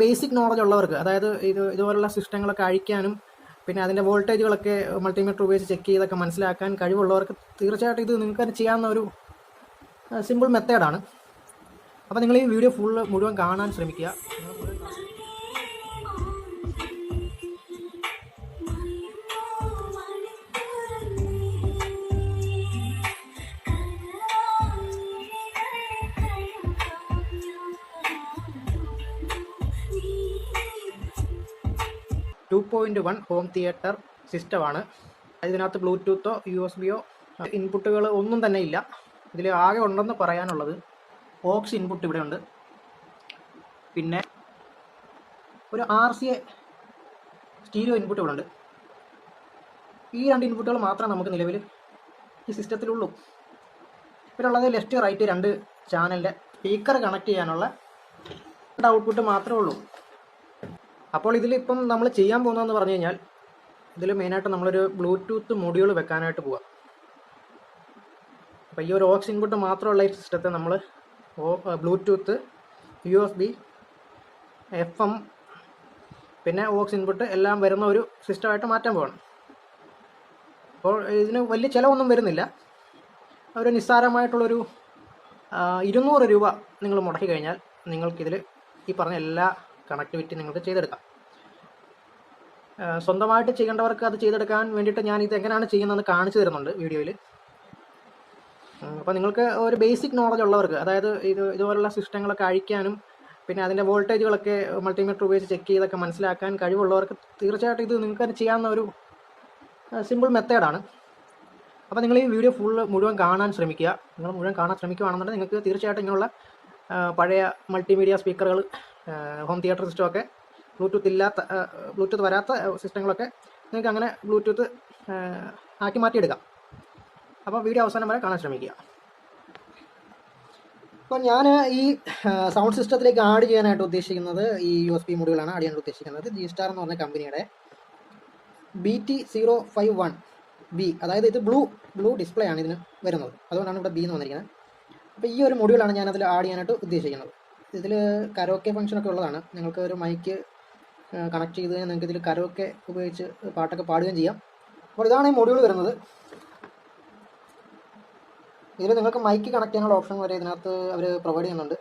Basic knowledge ഉള്ളവർക്ക്, അതായത് ഇതുപോലുള്ള സിസ്റ്റങ്ങളൊക്കെ അഴിക്കാനും പിന്നെ അതിൻ്റെ വോൾട്ടേജുകളൊക്കെ മൾട്ടിമീറ്റർ ഉപയോഗിച്ച് ചെക്ക് ചെയ്തൊക്കെ മനസ്സിലാക്കാൻ കഴിവുള്ളവർക്ക് തീർച്ചയായിട്ടും ഇത് നിങ്ങൾക്ക് ചെയ്യാവുന്ന ഒരു സിമ്പിൾ മെത്തേഡാണ്. അപ്പോൾ നിങ്ങൾ ഈ വീഡിയോ മുഴുവൻ കാണാൻ ശ്രമിക്കുക. 2.1 ഹോം തിയേറ്റർ സിസ്റ്റമാണ്. ഇതിനകത്ത് ബ്ലൂടൂത്തോ USB-യോ ഇൻപുട്ടുകൾ ഒന്നും തന്നെ ഇല്ല. ഇതിൽ ആകെ ഉണ്ടെന്ന് പറയാനുള്ളത് ഓക്സ് ഇൻപുട്ട് ഇവിടെ ഉണ്ട്, പിന്നെ ഒരു RCA സ്റ്റീരിയോ ഇൻപുട്ട് ഇവിടെ ഉണ്ട്. ഈ രണ്ട് ഇൻപുട്ടുകൾ മാത്രമേ നമുക്ക് നിലവിൽ ഈ സിസ്റ്റത്തിലുള്ളൂ. ഇവിടെ ഉള്ളത് ലെഫ്റ്റ് റൈറ്റ് രണ്ട് ചാനലിൻ്റെ സ്പീക്കർ കണക്ട് ചെയ്യാനുള്ള ഔട്ട്പുട്ട് മാത്രമേ ഉള്ളൂ. അപ്പോൾ ഇതിലിപ്പം നമ്മൾ ചെയ്യാൻ പോകുന്നതെന്ന് പറഞ്ഞു കഴിഞ്ഞാൽ, ഇതിൽ മെയിനായിട്ട് നമ്മളൊരു ബ്ലൂടൂത്ത് മൊഡ്യൂൾ വെക്കാനായിട്ട് പോവാം. അപ്പോൾ ഈ ഒരു ഓക്സ് ഇൻപുട്ട് മാത്രമുള്ള ഈ സിസ്റ്റത്തെ നമ്മൾ ബ്ലൂടൂത്ത്, USB, FM പിന്നെ ഓക്സ് ഇൻപുട്ട് എല്ലാം വരുന്ന ഒരു സിസ്റ്റമായിട്ട് മാറ്റാൻ പോകണം. അപ്പോൾ ഇതിന് വലിയ ചിലവൊന്നും വരുന്നില്ല. ഒരു നിസ്സാരമായിട്ടുള്ളൊരു 200 രൂപ നിങ്ങൾ മുടക്കി കഴിഞ്ഞാൽ നിങ്ങൾക്കിതിൽ ഈ പറഞ്ഞ എല്ലാ കണക്ടിവിറ്റി നിങ്ങൾക്ക് ചെയ്തെടുക്കാം. സ്വന്തമായിട്ട് ചെയ്യേണ്ടവർക്ക് അത് ചെയ്തെടുക്കാൻ വേണ്ടിയിട്ട് ഞാൻ ഇത് എങ്ങനെയാണ് ചെയ്യുന്നതെന്ന് കാണിച്ചു തരുന്നുണ്ട് വീഡിയോയിൽ. അപ്പോൾ നിങ്ങൾക്ക് ഒരു ബേസിക് നോളജ് ഉള്ളവർക്ക്, അതായത് ഇതുപോലുള്ള സിസ്റ്റങ്ങളൊക്കെ അഴിക്കാനും പിന്നെ അതിൻ്റെ വോൾട്ടേജുകളൊക്കെ മൾട്ടിമീറ്റർ ഉപയോഗിച്ച് ചെക്ക് ചെയ്തൊക്കെ മനസ്സിലാക്കാൻ കഴിവുള്ളവർക്ക് തീർച്ചയായിട്ടും ഇത് നിങ്ങൾക്ക് ചെയ്യാവുന്ന ഒരു സിമ്പിൾ മെത്തേഡാണ്. അപ്പോൾ നിങ്ങൾ ഈ വീഡിയോ മുഴുവൻ കാണാൻ ശ്രമിക്കുക. നിങ്ങൾ മുഴുവൻ കാണാൻ ശ്രമിക്കുകയാണെന്നുണ്ടെങ്കിൽ നിങ്ങൾക്ക് തീർച്ചയായിട്ടും ഇങ്ങനെയുള്ള പഴയ മൾട്ടിമീഡിയ സ്പീക്കറുകൾ, ഹോം തിയേറ്റർ സിസ്റ്റമൊക്കെ, ബ്ലൂടൂത്ത് വരാത്ത സിസ്റ്റങ്ങളൊക്കെ നിങ്ങൾക്ക് അങ്ങനെ ബ്ലൂടൂത്ത് ആക്കി മാറ്റിയെടുക്കാം. അപ്പോൾ വീഡിയോ അവസാനം വരെ കാണാൻ ശ്രമിക്കുക. അപ്പോൾ ഞാൻ ഈ സൗണ്ട് സിസ്റ്റത്തിലേക്ക് ആഡ് ചെയ്യാനായിട്ട് ഉദ്ദേശിക്കുന്നത് ഈ USB മൊഡ്യൂളാണ് ആഡ് ചെയ്യാനായിട്ട് ഉദ്ദേശിക്കുന്നത്. G-Star എന്ന് പറഞ്ഞ കമ്പനിയുടെ BT051B, അതായത് ഇത് ബ്ലൂ ഡിസ്പ്ലേ ആണ് ഇതിന് വരുന്നത്, അതുകൊണ്ടാണ് ഇവിടെ B എന്ന് വന്നിരിക്കുന്നത്. അപ്പോൾ ഈ ഒരു മൊഡ്യൂളാണ് ഞാനതിൽ ആഡ് ചെയ്യാനായിട്ട് ഉദ്ദേശിക്കുന്നത്. ഇതിൽ കരോക്കെ ഫംഗ്ഷനൊക്കെ ഉള്ളതാണ്. നിങ്ങൾക്ക് ഒരു മൈക്ക് കണക്ട് ചെയ്ത് കഴിഞ്ഞാൽ നിങ്ങൾക്ക് ഇതിൽ കരോക്കെ ഉപയോഗിച്ച് പാട്ടൊക്കെ പാടുകയും ചെയ്യാം. അപ്പോൾ ഇതാണ് ഈ മൊഡ്യൂൾ വരുന്നത്. ഇതിൽ നിങ്ങൾക്ക് മൈക്ക് കണക്ട് ചെയ്യാനുള്ള ഓപ്ഷൻ വരെ ഇതിനകത്ത് അവർ പ്രൊവൈഡ് ചെയ്യുന്നുണ്ട്.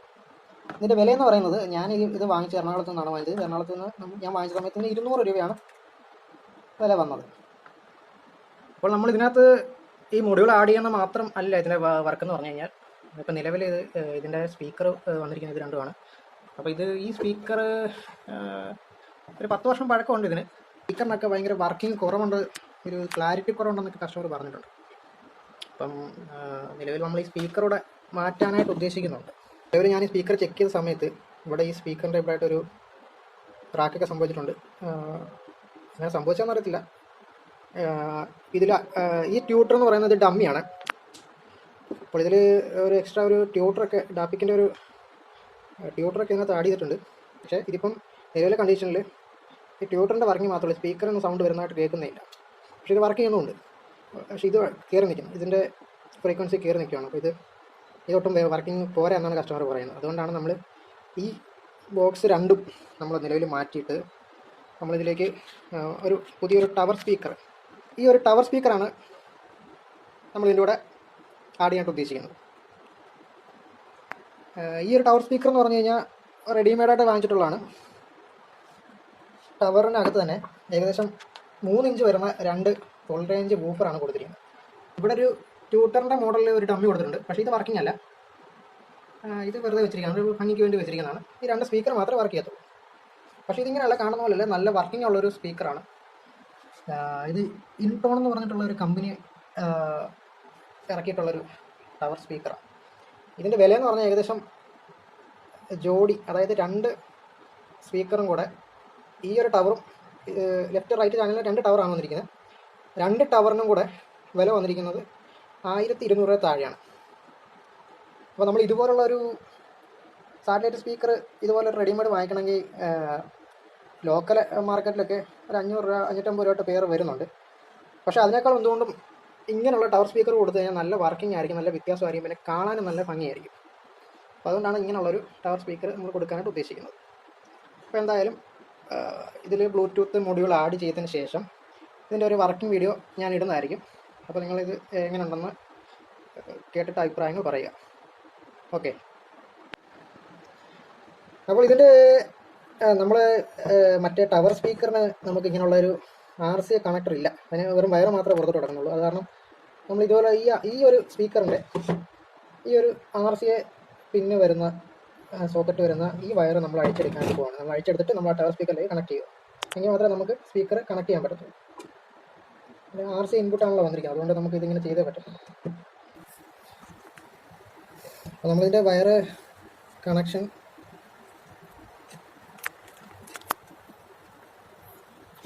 ഇതിൻ്റെ വിലയെന്ന് പറയുന്നത്, ഞാൻ ഇത് വാങ്ങിച്ച എറണാകുളത്ത് നിന്നാണ് വാങ്ങിച്ചത്. എറണാകുളത്ത് നിന്ന് ഞാൻ വാങ്ങിച്ച സമയത്ത് 200 രൂപയാണ് വില വന്നത്. അപ്പോൾ നമ്മൾ ഇതിനകത്ത് ഈ മൊഡ്യൂൾ ആഡ് ചെയ്യുന്ന മാത്രം അല്ല ഇതിൻ്റെ വർക്ക് എന്ന് പറഞ്ഞു കഴിഞ്ഞാൽ, ഇപ്പോൾ നിലവിൽ ഇതിൻ്റെ സ്പീക്കർ വന്നിരിക്കുന്നത് ഇത് രണ്ടുമാണ്. അപ്പോൾ ഈ സ്പീക്കർ ഒരു 10 വർഷം പഴക്കമുണ്ട് ഇതിന്. സ്പീക്കറിനൊക്കെ ഭയങ്കര വർക്കിംഗ് കുറവുണ്ട്, ഒരു ക്ലാരിറ്റി കുറവുണ്ടെന്നൊക്കെ കസ്റ്റമർ പറഞ്ഞിട്ടുണ്ട്. അപ്പം നിലവിൽ നമ്മൾ ഈ സ്പീക്കറൂടെ മാറ്റാനായിട്ട് ഉദ്ദേശിക്കുന്നുണ്ട്. നിലവിൽ ഞാൻ ഈ സ്പീക്കർ ചെക്ക് ചെയ്ത സമയത്ത് ഇവിടെ ഈ സ്പീക്കറിൻ്റെ ഇവിടെയായിട്ടൊരു ക്രാക്കൊക്കെ സംഭവിച്ചിട്ടുണ്ട്. അങ്ങനെ സംഭവിച്ചതെന്ന് അറിയത്തില്ല. ഇതിൽ ഈ ട്യൂട്ടർ എന്ന് പറയുന്നത് ഡമ്മിയാണ്. അപ്പോൾ ഇതിൽ ഒരു എക്സ്ട്രാ ഒരു ട്യൂട്ടറൊക്കെ, ഡാപ്പിക്കിൻ്റെ ഒരു ട്യൂട്ടറൊക്കെ ഇതിനകത്ത് ആഡ് ചെയ്തിട്ടുണ്ട്. പക്ഷേ ഇതിപ്പം നിലവിലെ കണ്ടീഷനിൽ ഈ ട്യൂട്ടറിൻ്റെ വർക്കിംഗ് മാത്രമേ, സ്പീക്കറിന് സൗണ്ട് വരുന്നതായിട്ട് കേൾക്കുന്നില്ല. പക്ഷേ ഇത് വർക്ക് ചെയ്യുന്നുണ്ട്. പക്ഷേ ഇത് കയറി നിൽക്കും, ഇതിൻ്റെ ഫ്രീക്വൻസി കയറി നിൽക്കുകയാണ്. അപ്പോൾ ഇതൊട്ടും വർക്കിംഗ് പോരാ എന്നാണ് കസ്റ്റമർ പറയുന്നത്. അതുകൊണ്ടാണ് നമ്മൾ ഈ ബോക്സ് രണ്ടും നമ്മൾ നിലവിൽ മാറ്റിയിട്ട് നമ്മളിതിലേക്ക് ഒരു പുതിയൊരു ടവർ സ്പീക്കർ, ഈ ഒരു ടവർ സ്പീക്കറാണ് നമ്മൾ ഇതിൻ്റെ കൂടെ ആഡ് ചെയ്യാനായിട്ട് ഉദ്ദേശിക്കുന്നത്. ഈ ഒരു ടവർ സ്പീക്കർ എന്ന് പറഞ്ഞു കഴിഞ്ഞാൽ റെഡിമെയ്ഡായിട്ട് വാങ്ങിച്ചിട്ടുള്ളതാണ്. ടവറിനകത്ത് തന്നെ ഏകദേശം 3 ഇഞ്ച് വരുന്ന 2 ഫുൾ റേഞ്ച് വൂഫറാണ് കൊടുത്തിരിക്കുന്നത്. ഇവിടെ ഒരു ട്യൂട്ടറിൻ്റെ മോഡലിൽ ഒരു ഡമ്മി കൊടുത്തിട്ടുണ്ട്. പക്ഷേ ഇത് വർക്കിംഗ് അല്ല, ഇത് വെറുതെ വെച്ചിരിക്കുകയാണ്, ഒരു ഭംഗിക്ക് വേണ്ടി വെച്ചിരിക്കുന്നതാണ്. ഈ 2 സ്പീക്കർ മാത്രമേ വർക്ക് ചെയ്യത്തുള്ളൂ. പക്ഷേ ഇതിങ്ങനെയല്ല, കാണുന്ന പോലെയല്ല, നല്ല വർക്കിംഗ് ഉള്ളൊരു സ്പീക്കറാണ്. ഇത് ഇൻടോൺ എന്ന് പറഞ്ഞിട്ടുള്ള ഒരു കമ്പനി ഇറക്കിയിട്ടുള്ളൊരു ടവർ സ്പീക്കറാണ്. ഇതിൻ്റെ വിലയെന്ന് പറഞ്ഞാൽ ഏകദേശം ജോഡി, അതായത് 2 സ്പീക്കറും കൂടെ, ഈ ഒരു ടവറും ലെഫ്റ്റ് റൈറ്റ് ചാനലിൽ 2 ടവറാണ് വന്നിരിക്കുന്നത്. 2 ടവറിനും കൂടെ വില വന്നിരിക്കുന്നത് 1200 രൂപ താഴെയാണ്. അപ്പോൾ നമ്മൾ ഇതുപോലുള്ളൊരു സാറ്റലൈറ്റ് സ്പീക്കർ ഇതുപോലെ റെഡിമെയ്ഡ് വാങ്ങിക്കണമെങ്കിൽ ലോക്കൽ മാർക്കറ്റിലൊക്കെ ഒരു 500 രൂപ 550 രൂപ പേർ വരുന്നുണ്ട്. പക്ഷേ അതിനേക്കാൾ എന്തുകൊണ്ടും ഇങ്ങനെയുള്ള ടവർ സ്പീക്കർ കൊടുത്തു കഴിഞ്ഞാൽ നല്ല വർക്കിംഗ് ആയിരിക്കും, നല്ല വ്യത്യാസമായിരിക്കും, പിന്നെ കാണാനും നല്ല ഭംഗിയായിരിക്കും. അപ്പോൾ അതുകൊണ്ടാണ് ഇങ്ങനെയുള്ളൊരു ടവർ സ്പീക്കർ നമ്മൾ കൊടുക്കാനായിട്ട് ഉദ്ദേശിക്കുന്നത്. അപ്പോൾ എന്തായാലും ഇതിൽ ബ്ലൂടൂത്ത് മൊഡ്യൂൾ ആഡ് ചെയ്തതിന് ശേഷം ഇതിൻ്റെ ഒരു വർക്കിംഗ് വീഡിയോ ഞാൻ ഇടുന്നതായിരിക്കും. അപ്പോൾ നിങ്ങളിത് എങ്ങനെയുണ്ടെന്ന് കേട്ടിട്ട് അഭിപ്രായങ്ങൾ പറയുക. ഓക്കെ. അപ്പോൾ ഇതിൻ്റെ നമ്മൾ മറ്റേ ടവർ സ്പീക്കറിന് നമുക്ക് ഇങ്ങനെയുള്ളൊരു RCA കണക്ടർ ഇല്ല. അതിന് വെറും വയർ മാത്രമേ പുറത്തോട്ട് കിടക്കുന്നുള്ളൂ. അത് കാരണം നമ്മൾ ഇതുപോലെ ഈ ഒരു സ്പീക്കറിൻ്റെ ഈ ഒരു RCA പിന്ന് വരുന്ന സോക്കറ്റ് വരുന്ന ഈ വയർ നമ്മൾ അഴിച്ചെടുക്കാൻ പോവാണ്. നമ്മൾ അഴിച്ചെടുത്തിട്ട് നമ്മൾ ആ ടവർ സ്പീക്കറിലേക്ക് കണക്ട് ചെയ്യുക. എങ്കിൽ മാത്രമേ നമുക്ക് സ്പീക്കർ കണക്ട് ചെയ്യാൻ പറ്റത്തുള്ളൂ. RCA ഇൻപുട്ടാണല്ലോ വന്നിരിക്കുന്നത്, അതുകൊണ്ട് നമുക്ക് ഇതിങ്ങനെ ചെയ്തേ പറ്റും. അപ്പോൾ നമ്മളിതിൻ്റെ വയർ കണക്ഷൻ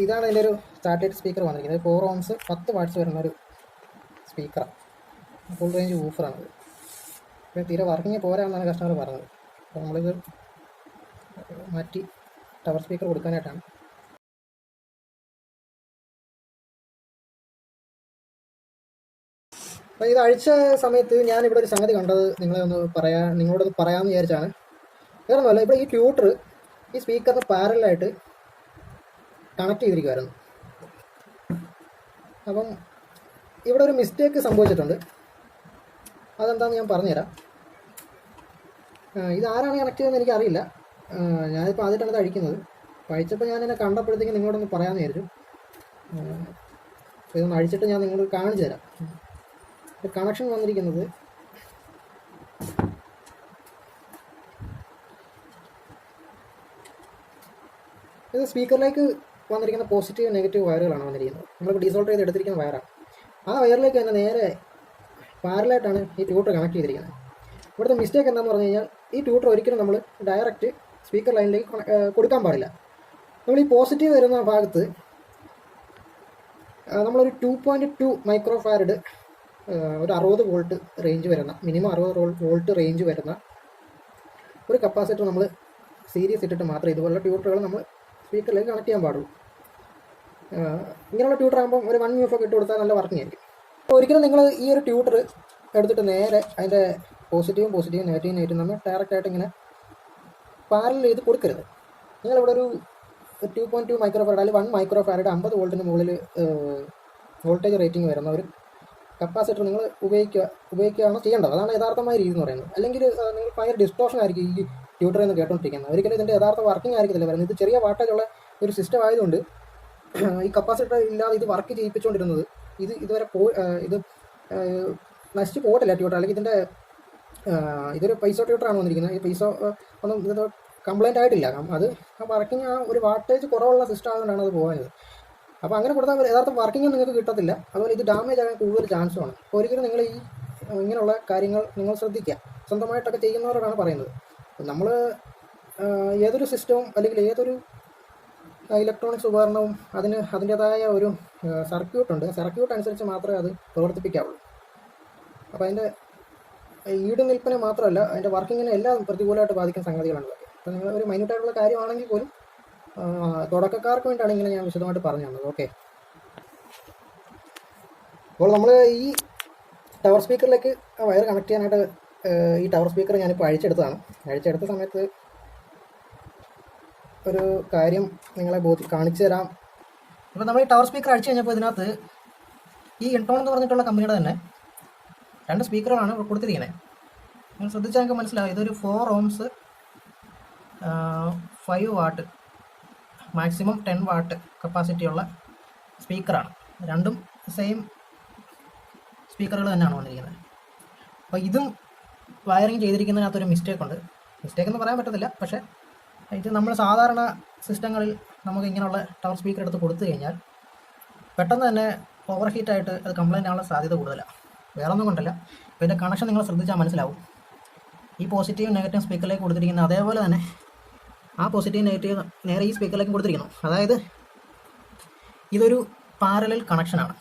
ഇതാണ് ഇതിൻ്റെ ഒരു സാറ്റലൈറ്റ് സ്പീക്കർ വന്നിരിക്കുന്നത്. 4 ohms 10 watts വരുന്നൊരു സ്പീക്കറാണ്. Full range ഊഫറാണത്. അപ്പോൾ തീരെ വർക്കിങ് പോരാന്നാണ് കസ്റ്റമർ പറഞ്ഞത്. അപ്പോൾ നമ്മളിത് മാറ്റി ടവർ സ്പീക്കർ കൊടുക്കാനായിട്ടാണ്. അപ്പോൾ ഇത് അഴിച്ച സമയത്ത് ഞാനിവിടെ ഒരു സംഗതി കണ്ടത് നിങ്ങളോടൊന്ന് പറയാമെന്ന് വിചാരിച്ചാണ്. വേറൊന്നുമല്ല, ഇവിടെ ഈ ട്യൂട്ടർ ഈ സ്പീക്കറിന് പാരലായിട്ട് കണക്ട് ചെയ്തിരിക്കുമായിരുന്നു. അപ്പം ഇവിടെ ഒരു മിസ്റ്റേക്ക് സംഭവിച്ചിട്ടുണ്ട്. അതെന്താണെന്ന് ഞാൻ പറഞ്ഞുതരാം. ഇതാരാണ് കണക്ട് ചെയ്തതെന്ന് എനിക്കറിയില്ല. ഞാനിപ്പോൾ ആദ്യമായിട്ടാണ് ഇത് അഴിക്കുന്നത്. അഴിച്ചപ്പോൾ ഞാനെന്നെ കണ്ടപ്പോഴത്തേക്കും നിങ്ങളോടൊന്ന് പറയാമെന്ന് വിചാരിച്ചു. ഇതൊന്ന് അഴിച്ചിട്ട് ഞാൻ നിങ്ങൾക്ക് കാണിച്ചു തരാം. കണക്ഷൻ വന്നിരിക്കുന്നത് ഇത് സ്പീക്കറിലേക്ക് വന്നിരിക്കുന്ന പോസിറ്റീവ് നെഗറ്റീവ് വയറുകളാണ് വന്നിരിക്കുന്നത്. നമ്മളിപ്പോൾ ഡീസോൾട്ട് ചെയ്ത് എടുത്തിരിക്കുന്ന വയറാണ്. ആ വയറിലേക്ക് തന്നെ നേരെ പാരലായിട്ടാണ് ഈ ട്യൂട്ടർ കണക്ട് ചെയ്തിരിക്കുന്നത്. ഇവിടുത്തെ മിസ്റ്റേക്ക് എന്താണെന്ന് പറഞ്ഞു കഴിഞ്ഞാൽ ഈ ട്യൂട്ടർ ഒരിക്കലും നമ്മൾ ഡയറക്റ്റ് സ്പീക്കർ ലൈനിലേക്ക് കൊടുക്കാൻ പാടില്ല. നമ്മൾ ഈ പോസിറ്റീവ് വരുന്ന ഭാഗത്ത് നമ്മളൊരു 2.2 മൈക്രോ ഫാരഡ് ഒരു 60 വോൾട്ട് റേഞ്ച് വരുന്ന മിനിമം 60 വോൾട്ട് റേഞ്ച് വരുന്ന ഒരു കപ്പാസിറ്റർ നമ്മൾ സീരീസ് ഇട്ടിട്ട് മാത്രമേ ഇതുപോലുള്ള ട്യൂട്ടറുകൾ നമ്മൾ സ്പീക്കറിലേക്ക് കണക്ട് ചെയ്യാൻ പാടുള്ളൂ. ഇങ്ങനെയുള്ള ട്യൂട്ടർ ആകുമ്പോൾ ഒരു 1 UF ഒക്കെ ഇട്ട് കൊടുത്താൽ നല്ല വർക്കിംഗ് ആയിരിക്കും. അപ്പോൾ ഒരിക്കലും നിങ്ങൾ ഈ ഒരു ട്യൂട്ടർ എടുത്തിട്ട് നേരെ അതിൻ്റെ പോസിറ്റീവും നെഗറ്റീവും നമ്മൾ ഡയറക്റ്റായിട്ട് ഇങ്ങനെ പാരലൽ ചെയ്ത് കൊടുക്കരുത്. നിങ്ങളിവിടെ ഒരു 2.2 മൈക്രോ ഫാരഡ് അല്ലെങ്കിൽ 1 മൈക്രോ ഫാരഡ് 50 വോൾട്ടിന് മുകളിൽ വോൾട്ടേജ് റേറ്റിംഗ് വരുന്ന ഒരു കപ്പാസിറ്റർ നിങ്ങൾ ഉപയോഗിക്കുകയാണ് ചെയ്യേണ്ടത്. അതാണ് യഥാർത്ഥമായ രീതി എന്ന് പറയുന്നത്. അല്ലെങ്കിൽ നിങ്ങൾ ഭയങ്കര ഡിസ്റ്റോർഷൻ ആയിരിക്കും ഈ ട്യൂട്ടറിൽ നിന്ന് കേട്ടോണ്ടിരിക്കുന്നത്. ഒരിക്കലും ഇതിൻ്റെ യഥാർത്ഥ വർക്കിംഗ് ആയിരിക്കത്തില്ല വരുന്നത്. ഇത് ചെറിയ വാട്ടേജുള്ള ഒരു സിസ്റ്റം ആയതുകൊണ്ട് ഈ കപ്പാസിറ്റർ ഇല്ലാതെ ഇത് വർക്ക് ചെയ്യിപ്പിച്ചുകൊണ്ടിരുന്നത് ഇതുവരെ ഇത് നശിച്ച് പോകട്ടില്ല ട്യൂട്ടർ. അല്ലെങ്കിൽ ഇതൊരു പൈസോ ട്യൂട്ടറാണ് വന്നിരിക്കുന്നത്. ഈ പൈസോ ഒന്നും ഇത് കംപ്ലൈൻറ്റ് ആയിട്ടില്ല. അത് വർക്കിംഗ് ഒരു വാട്ടേജ് കുറവുള്ള സിസ്റ്റം ആയതുകൊണ്ടാണ് അത് പോകുന്നത്. അപ്പോൾ അങ്ങനെ കൊടുത്താൽ യഥാർത്ഥ വർക്കിംഗ് നിങ്ങൾക്ക് കിട്ടത്തില്ല. അതുപോലെ ഇത് ഡാമേജ് ആകാൻ കൂടുതൽ ചാൻസുമാണ്. അപ്പോൾ ഒരിക്കലും നിങ്ങൾ ഇങ്ങനെയുള്ള കാര്യങ്ങൾ നിങ്ങൾ ശ്രദ്ധിക്കുക. സ്വന്തമായിട്ടൊക്കെ ചെയ്യുന്നവരോടാണ് പറയുന്നത്. നമ്മൾ ഏതൊരു സിസ്റ്റവും അല്ലെങ്കിൽ ഏതൊരു ഇലക്ട്രോണിക്സ് ഉപകരണവും അതിൻ്റേതായ ഒരു സർക്യൂട്ടുണ്ട്. സർക്യൂട്ട് അനുസരിച്ച് മാത്രമേ അത് പ്രവർത്തിപ്പിക്കാവുള്ളൂ. അപ്പോൾ അതിൻ്റെ ഈടുനിൽപ്പിനെ മാത്രമല്ല അതിൻ്റെ വർക്കിങ്ങിനെ എല്ലാം പ്രതികൂലമായിട്ട് ബാധിക്കുന്ന സംഗതികളാണ് ഇതൊക്കെ. അപ്പോൾ നിങ്ങൾ ഒരു മൈന്യൂട്ടായിട്ടുള്ള കാര്യമാണെങ്കിൽ പോലും തുടക്കക്കാർക്ക് വേണ്ടിയാണ് ഇങ്ങനെ ഞാൻ വിശദമായിട്ട് പറഞ്ഞു തന്നത്. ഓക്കെ. അപ്പോൾ നമ്മൾ ഈ ടവർ സ്പീക്കറിലേക്ക് വയർ കണക്ട് ചെയ്യാനായിട്ട് ഈ ടവർ സ്പീക്കർ ഞാനിപ്പോൾ അഴിച്ചെടുത്തതാണ്. അഴിച്ചെടുത്ത സമയത്ത് ഒരു കാര്യം നിങ്ങളെ കാണിച്ചു തരാം. ഇപ്പോൾ നമ്മൾ ഈ ടവർ സ്പീക്കർ അഴിച്ചു കഴിഞ്ഞപ്പോൾ ഇതിനകത്ത് ഈ ഇൻടോൺ എന്ന് പറഞ്ഞിട്ടുള്ള കമ്പനിയുടെ തന്നെ 2 സ്പീക്കറുകളാണ് കൊടുത്തിരിക്കുന്നത്. നിങ്ങൾ ശ്രദ്ധിച്ചാൽ നിങ്ങൾക്ക് മനസ്സിലാവും. ഇതൊരു 4 ohms 5 watt മാക്സിമം 10 watt കപ്പാസിറ്റിയുള്ള സ്പീക്കറാണ്. രണ്ടും സെയിം സ്പീക്കറുകൾ തന്നെയാണ് വന്നിരിക്കുന്നത്. അപ്പോൾ ഇതും വയറിങ് ചെയ്തിരിക്കുന്നതിനകത്തൊരു മിസ്റ്റേക്ക് ഉണ്ട്. മിസ്റ്റേക്ക് എന്ന് പറയാൻ പറ്റത്തില്ല. പക്ഷേ ഇത് നമ്മൾ സാധാരണ സിസ്റ്റങ്ങളിൽ നമുക്ക് ഇങ്ങനെയുള്ള ടവർ സ്പീക്കർ എടുത്ത് കൊടുത്തു കഴിഞ്ഞാൽ പെട്ടെന്ന് തന്നെ ഓവർ ഹീറ്റായിട്ട് അത് കംപ്ലൈൻ്റ് ആവാനുള്ള സാധ്യത കൂടുതലാണ്. വേറെ ഒന്നും കൊണ്ടല്ല. ഇപ്പോൾ ഇതിൻ്റെ കണക്ഷൻ നിങ്ങൾ ശ്രദ്ധിച്ചാൽ മനസ്സിലാവും. ഈ പോസിറ്റീവ് നെഗറ്റീവ് സ്പീക്കറിലേക്ക് കൊടുത്തിരിക്കുന്ന അതേപോലെ തന്നെ ആ പോസിറ്റീവ് നെഗറ്റീവ് നേരെ ഈ സ്പീക്കറിലേക്ക് കൊടുത്തിരിക്കുന്നു. അതായത് ഇതൊരു പാരലൽ കണക്ഷനാണ്.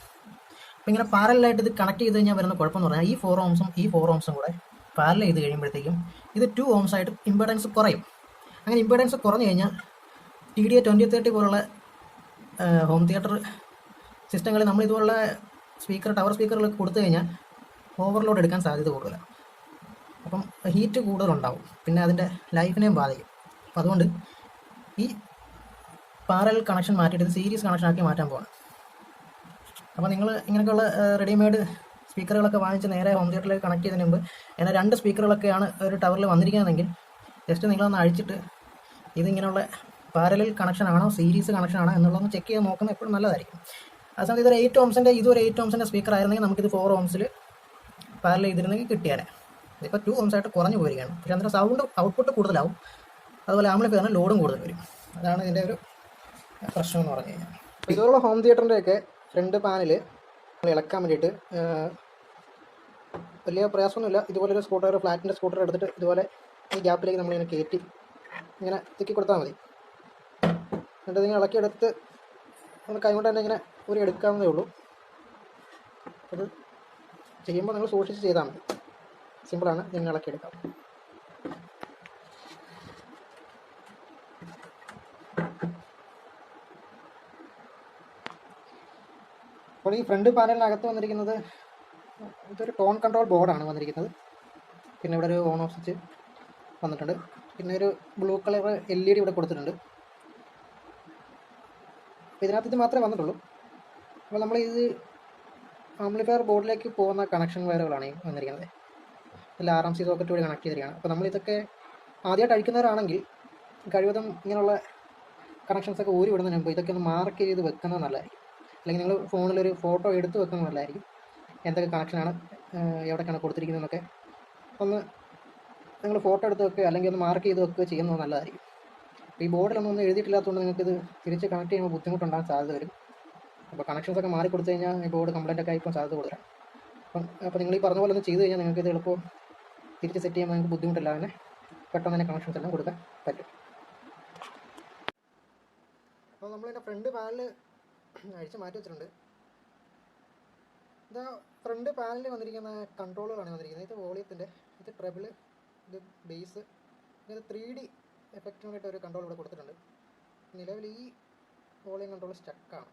അപ്പോൾ ഇങ്ങനെ പാരലായിട്ട് ഇത് കണക്ട് ചെയ്ത് കഴിഞ്ഞാൽ വരുന്ന കുഴപ്പമെന്ന് പറഞ്ഞാൽ ഈ 4 ohmസും ഈ 4 ohmസും കൂടെ പാരലൽ ചെയ്ത് കഴിയുമ്പോഴത്തേക്കും ഇത് 2 ohms ആയിട്ട് ഇമ്പിഡൻസ് കുറയും. അങ്ങനെ ഇമ്പിഡൻസ് കുറഞ്ഞു കഴിഞ്ഞാൽ TDA 2030 പോലുള്ള ഹോം തിയേറ്റർ സിസ്റ്റങ്ങളിൽ നമ്മൾ ഇതുപോലുള്ള ടവർ സ്പീക്കറുകളൊക്കെ കൊടുത്തു കഴിഞ്ഞാൽ ഓവർലോഡ് എടുക്കാൻ സാധ്യത കൂടുതലാണ്. അപ്പം ഹീറ്റ് കൂടുതലുണ്ടാവും. പിന്നെ അതിൻ്റെ ലൈഫിനെയും ബാധിക്കും. അപ്പോൾ അതുകൊണ്ട് ഈ പാരലൽ കണക്ഷൻ മാറ്റിയിട്ട് ഇത് സീരീസ് കണക്ഷൻ ആക്കി മാറ്റാൻ പോകണം. അപ്പോൾ നിങ്ങൾ ഇങ്ങനെയൊക്കെയുള്ള റെഡിമെയ്ഡ് സ്പീക്കറുകളൊക്കെ വാങ്ങിച്ച് നേരെ ഹോം തിയേറ്ററിലേക്ക് കണക്ട് ചെയ്തതിന് മുമ്പ് എന്നാൽ 2 സ്പീക്കറുകളൊക്കെയാണ് ഒരു ടവറിൽ വന്നിരിക്കുന്നതെങ്കിൽ ജസ്റ്റ് നിങ്ങളൊന്ന് അഴിച്ചിട്ട് ഇതിങ്ങനെയുള്ള പാരലൽ കണക്ഷൻ ആണോ സീരീസ് കണക്ഷൻ ആണോ എന്നുള്ളതൊന്ന് ചെക്ക് ചെയ്ത് നോക്കുന്നത് എപ്പോഴും നല്ലതായിരിക്കും. അതേസമയം ഇതൊരു 8 ഓംസിൻ്റെ ഇതൊരു 8 ഓംസിൻ്റെ സ്പീക്കർ ആയിരുന്നെങ്കിൽ നമുക്കിത് 4 ഓംസിൽ പാരലൽ ചെയ്തിരുന്നെങ്കിൽ കിട്ടിയാൽ ഇതിപ്പോൾ 2 ഓംസ് ആയിട്ട് കുറഞ്ഞു പോയിരിക്കുകയാണ്. പക്ഷേ അതിൻ്റെ സൗണ്ട് ഔട്ട്പുട്ട് കൂടുതലാവും, അതുപോലെ ആംപ്ലിഫയറിന് ലോഡും കൂടുതൽ വരും. അതാണ് ഇതിൻ്റെ ഒരു പ്രശ്നം എന്ന് പറഞ്ഞു കഴിഞ്ഞാൽ. ഇതുപോലുള്ള ഹോം തിയേറ്ററിൻ്റെയൊക്കെ ഫ്രണ്ട് പാനൽ ഇളക്കാൻ വേണ്ടിയിട്ട് വലിയ പ്രയാസമൊന്നുമില്ല. ഇതുപോലൊരു സ്കൂട്ടർ, ഫ്ലാറ്റിൻ്റെ സ്കൂട്ടർ എടുത്തിട്ട് ഇതുപോലെ ഈ ഗ്യാപ്പിലേക്ക് നമ്മളിങ്ങനെ കയറ്റി ഇങ്ങനെ തിക്കി കൊടുത്താൽ മതി. എന്നിട്ട് നിങ്ങൾ ഇളക്കിയെടുത്ത് നമ്മൾ കൈകൊണ്ട് തന്നെ ഇങ്ങനെ ഊരി എടുക്കാവുന്നതേ ഉള്ളൂ. അത് ചെയ്യുമ്പോൾ നിങ്ങൾ സൂക്ഷിച്ച് ചെയ്താൽ മതി. സിമ്പിളാണ്, ഇതിങ്ങനെ ഇളക്കിയെടുക്കാം. അപ്പോൾ ഈ ഫ്രണ്ട് പാനലിനകത്ത് വന്നിരിക്കുന്നത് ഇതൊരു ടോൺ കൺട്രോൾ ബോർഡാണ് വന്നിരിക്കുന്നത്. പിന്നെ ഇവിടെ ഒരു ഓൺ ഓഫ് സ്വിച്ച് വന്നിട്ടുണ്ട്. പിന്നെ ഒരു ബ്ലൂ കളർ LED ഇവിടെ കൊടുത്തിട്ടുണ്ട്. ഇതിനകത്ത് ഇത് മാത്രമേ വന്നിട്ടുള്ളൂ. അപ്പോൾ നമ്മൾ ഇത് ആംപ്ലിഫയർ ബോർഡിലേക്ക് പോകുന്ന കണക്ഷൻ വയറുകളാണ് ഈ വന്നിരിക്കുന്നത്. ഇതിൽ RMC സോക്കറ്റ് വഴി കണക്ട് ചെയ്തിരിക്കുകയാണ്. അപ്പോൾ നമ്മളിതൊക്കെ ആദ്യമായിട്ട് അഴിക്കുന്നവരാണെങ്കിൽ കഴിവതും ഇങ്ങനെയുള്ള കണക്ഷൻസൊക്കെ ഊരി വിടുന്നതിന് മുമ്പ് ഇതൊക്കെ ഒന്ന് മാർക്ക് ചെയ്ത് വെക്കുന്നത് നല്ലതായിരിക്കും. അല്ലെങ്കിൽ നിങ്ങൾ ഫോണിലൊരു ഫോട്ടോ എടുത്ത് വെക്കുന്നത് നല്ലതായിരിക്കും. എന്തൊക്കെ കണക്ഷനാണ് എവിടേക്കാണ് കൊടുത്തിരിക്കുന്നതെന്നൊക്കെ ഒന്ന് നിങ്ങൾ ഫോട്ടോ എടുത്ത് വെക്കുക, അല്ലെങ്കിൽ ഒന്ന് മാർക്ക് ചെയ്ത് വെക്കുക ചെയ്യുന്നത് നല്ലതായിരിക്കും. അപ്പോൾ ഈ ബോർഡിലൊന്നും എഴുതിയിട്ടില്ലാത്തതുകൊണ്ട് നിങ്ങൾക്കിത് തിരിച്ച് കണക്ട് ചെയ്യുമ്പോൾ ബുദ്ധിമുട്ടുണ്ടാകാൻ സാധ്യത വരും. അപ്പോൾ കണക്ഷൻസൊക്കെ മാറി കൊടുത്തു കഴിഞ്ഞാൽ ഈ ബോർഡ് കംപ്ലൈൻ്റ് ഒക്കെ ആയിപ്പോൾ സാധ്യത കൂടുതലാണ്. അപ്പോൾ നിങ്ങൾ ഈ പറഞ്ഞ പോലെ ഒന്ന് ചെയ്ത് കഴിഞ്ഞാൽ നിങ്ങൾക്ക് ഇത് എളുപ്പം തിരിച്ച് സെറ്റ് ചെയ്യുമ്പോൾ നിങ്ങൾക്ക് ബുദ്ധിമുട്ടില്ല, അങ്ങനെ പെട്ടെന്ന് തന്നെ കണക്ഷൻസ് എല്ലാം കൊടുക്കാൻ പറ്റും. അപ്പോൾ നമ്മളിതിൻ്റെ ഫ്രണ്ട് പാനൽ അഴിച്ച് മാറ്റി വെച്ചിട്ടുണ്ട്. ഇത് ഫ്രണ്ട് പാനലിൽ വന്നിരിക്കുന്ന കൺട്രോളുകളാണ് വന്നിരിക്കുന്നത്. ഇത് വോളിയത്തിൻ്റെ, ഇത് ട്രെബിൾ, ഇത് ബേസ്, ഇത് 3D എഫക്റ്റിന് വേണ്ടിയിട്ട് ഒരു കൺട്രോൾ ഇവിടെ കൊടുത്തിട്ടുണ്ട്. നിലവിൽ ഈ വോളിയം കൺട്രോൾ സ്റ്റക്കാണ്.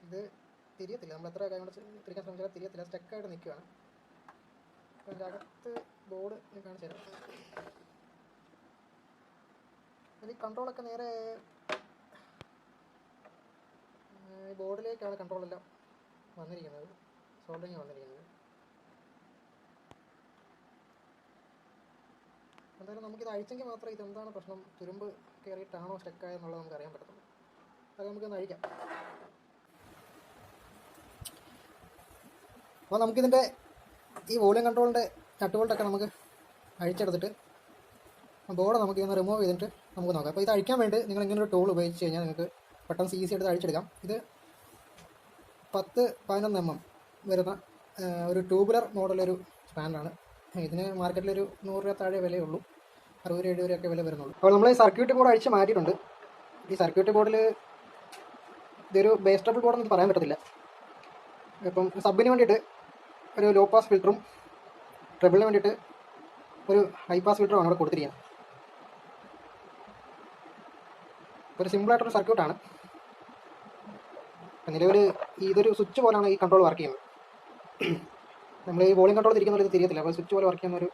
ഇത് തിരിയത്തില്ല, നമ്മൾ എത്ര കൈ കൊണ്ട് തിരിക്കാൻ ശ്രമിച്ചാൽ തിരിയത്തില്ല, സ്റ്റക്കായിട്ട് നിൽക്കുകയാണ്. അപ്പോൾ അതിൻ്റെ അകത്ത് ബോർഡ് കാണിച്ചു തരാം. ഈ കൺട്രോളൊക്കെ നേരെ ബോർഡിലേക്കാണ് കൺട്രോളെല്ലാം വന്നിരിക്കുന്നത്, സോൾഡറിങ് വന്നിരിക്കുന്നത്. എന്തായാലും നമുക്കിത് അഴിച്ചെങ്കിൽ മാത്രമേ ഇതെന്താണ് പ്രശ്നം, തുരുമ്പ് കയറിയിട്ടാണോ സ്റ്റക്കായെന്നുള്ളത് നമുക്ക് അറിയാൻ പറ്റത്തുള്ളൂ. അത് നമുക്കൊന്ന് അഴിക്കാം. അപ്പോൾ നമുക്കിതിൻ്റെ ഈ വോളിയം കൺട്രോളിൻ്റെ നട്ടുബോൾട്ടൊക്കെ നമുക്ക് അഴിച്ചെടുത്തിട്ട് ബോർഡ് നമുക്ക് ഇതൊന്ന് റിമൂവ് ചെയ്തിട്ട് നമുക്ക് നോക്കാം. അപ്പോൾ ഇത് അഴിക്കാൻ വേണ്ടി നിങ്ങൾ ഇങ്ങനെ ഒരു ടൂൾ ഉപയോഗിച്ച് കഴിഞ്ഞാൽ നിങ്ങൾക്ക് പെട്ടെന്ന് ഈസി എടുത്ത് അഴിച്ചെടുക്കാം. ഇത് 10-11 mm വരുന്ന ഒരു ട്യൂബുലർ മോഡലൊരു സ്പാൻഡാണ്. ഇതിന് മാർക്കറ്റിലൊരു 100 രൂപ താഴെ വിലയുള്ളൂ, 60-70 രൂപയൊക്കെ വില വരുന്നുള്ളൂ. അപ്പോൾ നമ്മൾ ഈ സർക്യൂട്ട് ബോർഡ് അഴിച്ച് മാറ്റിയിട്ടുണ്ട്. ഈ സർക്യൂട്ട് ബോർഡിൽ ഇതൊരു ബേസ് ട്രബിൾ ബോർഡെന്ന് പറയാൻ പറ്റത്തില്ല. ഇപ്പം സബിന് വേണ്ടിയിട്ട് ഒരു ലോ പാസ് ഫിൽറ്ററും ട്രബിളിന് വേണ്ടിയിട്ട് ഒരു ഹൈ പാസ് ഫിൽറ്ററുമാണ് ഇവിടെ കൊടുത്തിരിക്കുന്നത്. ഒരു സിമ്പിളായിട്ടൊരു സർക്യൂട്ടാണ്. നിലവിൽ ഇതൊരു സ്വിച്ച് പോലെയാണ് ഈ കൺട്രോൾ വർക്ക് ചെയ്യുന്നത്. നമ്മൾ ഈ വോളിയം കൺട്രോൾ തിരിക്കുന്ന ഇത് തിരിയത്തില്ല, അപ്പോൾ സ്വിച്ച് പോലെ വർക്ക് ചെയ്യുന്ന ഒരു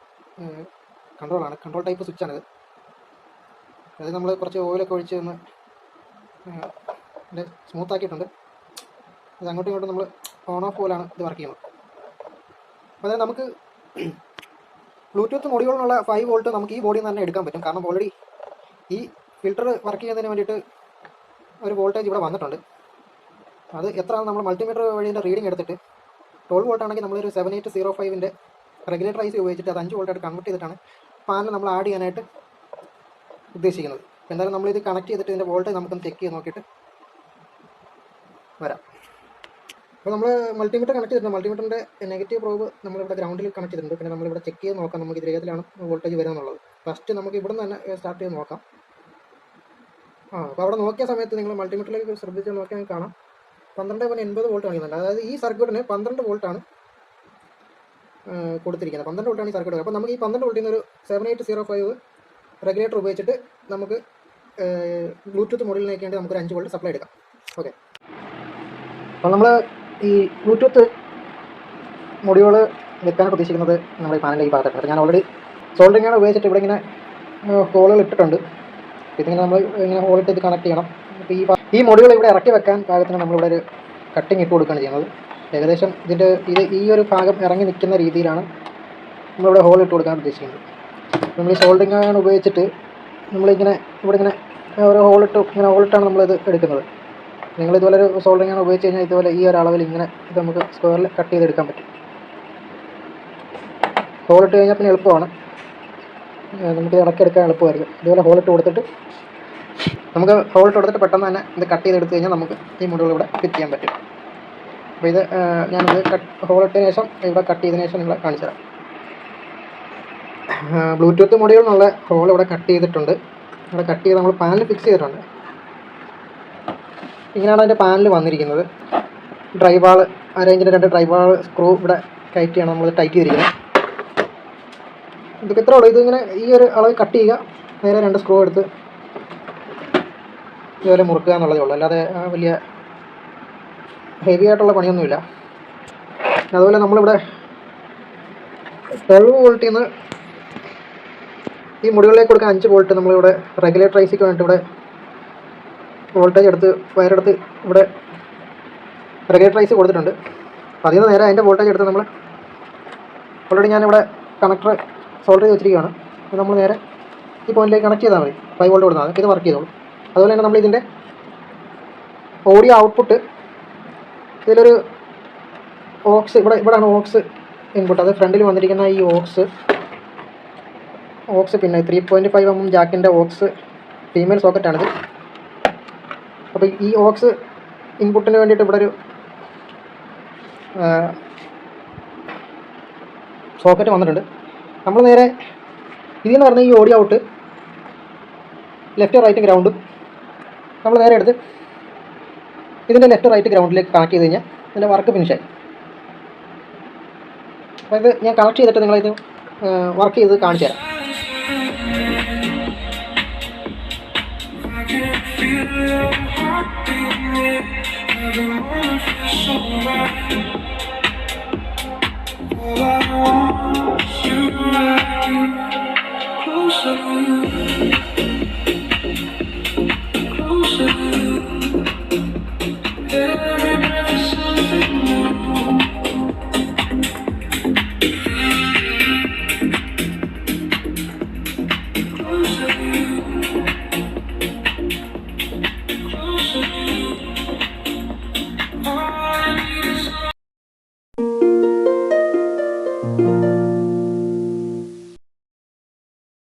കൺട്രോളാണ്, കൺട്രോൾ ടൈപ്പ് സ്വിച്ചാണിത്. അത് നമ്മൾ കുറച്ച് ഓയിലൊക്കെ ഒഴിച്ച് ഒന്ന് സ്മൂത്ത് ആക്കിയിട്ടുണ്ട്. അത് അങ്ങോട്ടും ഇങ്ങോട്ടും നമ്മൾ ഓൺ ഓഫ് പോലാണ് ഇത് വർക്ക് ചെയ്യുന്നത്. അതായത് നമുക്ക് ബ്ലൂടൂത്ത് മൊഡ്യൂളിനുള്ള 5 വോൾട്ട് നമുക്ക് ഈ ബോഡിയിൽ നിന്ന് തന്നെ എടുക്കാൻ പറ്റും. കാരണം ഓൾറെഡി ഈ ഫിൽറ്റർ വർക്ക് ചെയ്യുന്നതിന് വേണ്ടിയിട്ട് ഒരു വോൾട്ടേജ് ഇവിടെ വന്നിട്ടുണ്ട്. അത് എത്രയാണ് നമ്മൾ മൾട്ടിമീറ്റർ വഴിയുടെ റീഡിംഗ് എടുത്തിട്ട് 12 വോൾട്ട് ആണെങ്കിൽ നമ്മളൊരു 7805 റെഗുലേറ്റർ ഐസി ഉപയോഗിച്ചിട്ട് അത് 5 വോൾട്ടായിട്ട് കൺവേർട്ട് ചെയ്തിട്ടാണ് പാനൽ നമ്മൾ ആഡ് ചെയ്യാനായിട്ട് ഉദ്ദേശിക്കുന്നത്. എന്തായാലും നമ്മളിത് കണക്ട് ചെയ്തിട്ട് ഇതിൻ്റെ വോൾട്ടേജ് നമുക്കൊന്ന് ചെക്ക് ചെയ്ത് നോക്കിയിട്ട് വരാം. അപ്പോൾ നമ്മൾ മൾട്ടിമീറ്റർ കണക്ട് ചെയ്തിട്ടുണ്ട്. മൾട്ടിമീറ്ററിൻ്റെ നെഗറ്റീവ് പ്രോബ് നമ്മളിവിടെ ഗ്രൗണ്ടിൽ കണക്ട് ചെയ്തിട്ടുണ്ട്. പിന്നെ നമ്മളിവിടെ ചെക്ക് ചെയ്ത് നോക്കാം നമുക്ക് ഇത് ഏതിലാണ് വോൾട്ടേജ് വരുന്നത്. ഫസ്റ്റ് നമുക്ക് ഇവിടെ നിന്ന് തന്നെ സ്റ്റാർട്ട് ചെയ്ത് നോക്കാം. അപ്പോൾ അവിടെ നോക്കിയ സമയത്ത് നിങ്ങൾ മൾട്ടിമീറ്ററിലേക്ക് ശ്രദ്ധിച്ച് നോക്കിയാൽ കാണാം 12.80 വോൾട്ട് കാണിക്കുന്നുണ്ട്. അതായത് ഈ സർക്യൂട്ടിന് 12 വോൾട്ടാണ് കൊടുത്തിരിക്കുന്നത്. 12 വോൾട്ടാണ് ഈ സർക്യൂട്ട്. അപ്പോൾ നമുക്ക് ഈ 12 വോൾട്ടിൽ നിന്ന് ഒരു 7805 റെഗുലേറ്റർ ഉപയോഗിച്ചിട്ട് നമുക്ക് ബ്ലൂടൂത്ത് മോഡലിലേക്ക് വേണ്ടി നമുക്കൊരു 5 വോൾട്ട് സപ്ലൈ എടുക്കാം. ഓക്കെ, അപ്പോൾ നമ്മൾ ഈ ബ്ലൂടൂത്ത് മൊഡ്യൂൾ വെക്കാനായിട്ട് ഉദ്ദേശിക്കുന്നത് നമ്മുടെ ഈ പാനലിൻ്റെ ഈ ഭാഗത്താണ്. ഞാൻ ഓൾറെഡി സോൾഡറിങ്ങാണ് ഉപയോഗിച്ചിട്ട് ഇവിടെ ഇങ്ങനെ ഹോളുകൾ ഇട്ടിട്ടുണ്ട്. ഇതിങ്ങനെ നമ്മൾ ഇങ്ങനെ ഹോളിട്ട് ഇത് കണക്ട് ചെയ്യണം. അപ്പോൾ ഈ മൊഡ്യൂൾ ഇവിടെ ഇറക്കി വെക്കാൻ പാകത്തിന് നമ്മളിവിടെ ഒരു കട്ടിങ് ഇട്ട് കൊടുക്കുകയാണ് ചെയ്യുന്നത്. ഏകദേശം ഈ ഒരു ഭാഗം ഇറങ്ങി നിൽക്കുന്ന രീതിയിലാണ് നമ്മളിവിടെ ഹോൾ ഇട്ട് കൊടുക്കാൻ ഉദ്ദേശിക്കുന്നത്. നമ്മൾ ഈ സോൾഡറിങ് ആണ് ഉപയോഗിച്ചിട്ട് നമ്മളിങ്ങനെ ഇവിടെ ഇങ്ങനെ ഒരു ഹോളിട്ടാണ് നമ്മളിത് എടുക്കുന്നത്. നിങ്ങളിതുപോലെ ഒരു സോൾഡറിങ് ആണ് ഉപയോഗിച്ച് കഴിഞ്ഞാൽ ഇതുപോലെ ഈ ഒരു അളവിൽ ഇങ്ങനെ ഇത് നമുക്ക് സ്ക്വയറിൽ കട്ട് ചെയ്തെടുക്കാൻ പറ്റും. ഹോളിട്ട് കഴിഞ്ഞാൽ പിന്നെ എളുപ്പമാണ്, നമുക്ക് ഇടയ്ക്കെടുക്കാൻ എളുപ്പമായിരിക്കും. ഇതുപോലെ ഹോളിട്ട് കൊടുത്തിട്ട് പെട്ടെന്ന് തന്നെ ഇത് കട്ട് ചെയ്തെടുത്ത് കഴിഞ്ഞാൽ നമുക്ക് ഈ മൊഡ്യൂൾ ഇവിടെ ഫിറ്റ് ചെയ്യാൻ പറ്റും. അപ്പോൾ ഇത് ഞാനിത് ഹോളിട്ടതിന് ശേഷം ഇവിടെ കട്ട് ചെയ്തതിന് ശേഷം നിങ്ങളെ കാണിച്ചു തരാം. ബ്ലൂടൂത്ത് മൊഡ്യൂളിനുള്ള ഹോൾ ഇവിടെ കട്ട് ചെയ്തിട്ടുണ്ട്. ഇവിടെ കട്ട് ചെയ്ത് നമ്മൾ പാനൽ ഫിക്സ് ചെയ്തിട്ടുണ്ട്. ഇങ്ങനെയാണ് അതിൻ്റെ പാനൽ വന്നിരിക്കുന്നത്. ഡ്രൈവാൾ അരേഞ്ചിൻ്റെ 2 ഡ്രൈവാൾ സ്ക്രൂ ഇവിടെ ടൈറ്റ് ചെയ്യണം, നമ്മൾ ടൈറ്റ് ചെയ്തിരിക്കുന്നത്. ഇതൊക്കെ ഇത്രേ ഉള്ളൂ. ഇതിങ്ങനെ ഈ ഒരു അളവ് കട്ട് ചെയ്യുക, നേരെ 2 സ്ക്രൂ എടുത്ത് ഇതുപോലെ മുറുക്കുക എന്നുള്ളതേ ഉള്ളൂ. അല്ലാതെ വലിയ ഹെവി ആയിട്ടുള്ള പണിയൊന്നുമില്ല. അതുപോലെ നമ്മളിവിടെ 12 വോൾട്ടിൽ നിന്ന് ഈ മുടികളിലേക്ക് കൊടുക്കാൻ 5 വോൾട്ട് നമ്മളിവിടെ റെഗുലേറ്റർ ഐസിക്ക് വേണ്ടിയിട്ട് ഇവിടെ വോൾട്ടേജ് എടുത്ത് വയറെടുത്ത് ഇവിടെ റെഗുലേറ്റർ ഐസി കൊടുത്തിട്ടുണ്ട്. അപ്പോൾ അതിൽ നിന്ന് നേരെ അതിൻ്റെ വോൾട്ടേജ് എടുത്ത് നമ്മൾ ഓൾറെഡി ഞാനിവിടെ കണക്ടർ സോൾഡർ ചെയ്ത് വെച്ചിരിക്കുകയാണ്. അപ്പോൾ നമ്മൾ നേരെ ഈ പോയിന്റിലേക്ക് കണക്ട് ചെയ്താൽ മതി. 5 വോൾട്ട് കൊടുത്താൽ മതി, ഇത് വർക്ക് ചെയ്തോളൂ. അതുപോലെ തന്നെ നമ്മളിതിൻ്റെ ഓഡിയോ ഔട്ട്പുട്ട് ഇതിലൊരു ഓക്സ് ഇവിടെയാണ് ഓക്സ് ഇൻപുട്ട്. അത് ഫ്രണ്ടിൽ വന്നിരിക്കുന്ന ഈ ഓക്സ് പിന്നെ 3.5 mm ജാക്കിൻ്റെ ഓക്സ് ഫീമെയിൽ സോക്കറ്റാണിത്. അപ്പോൾ ഈ ഓക്സ് ഇൻപുട്ടിന് വേണ്ടിയിട്ട് ഇവിടെ ഒരു സോക്കറ്റ് വന്നിട്ടുണ്ട്. നമ്മൾ നേരെ ഇതിൽ നിന്ന് പറഞ്ഞ ഈ ഓഡിയോ ഔട്ട് ലെഫ്റ്റ് റൈറ്റ് ഗ്രൗണ്ടും നമ്മൾ നേരെ എടുത്ത് ഇതിൻ്റെ ലെഫ്റ്റ് റൈറ്റ് ഗ്രൗണ്ടിലേക്ക് കണക്ട് ചെയ്ത് കഴിഞ്ഞാൽ ഇതിൻ്റെ വർക്ക് ഫിനിഷായി. അപ്പോൾ ഇത് ഞാൻ കണക്ട് ചെയ്തിട്ട് നിങ്ങളിത് വർക്ക് ചെയ്ത് കാണിച്ചു തരാം. All I want is you, closer to you.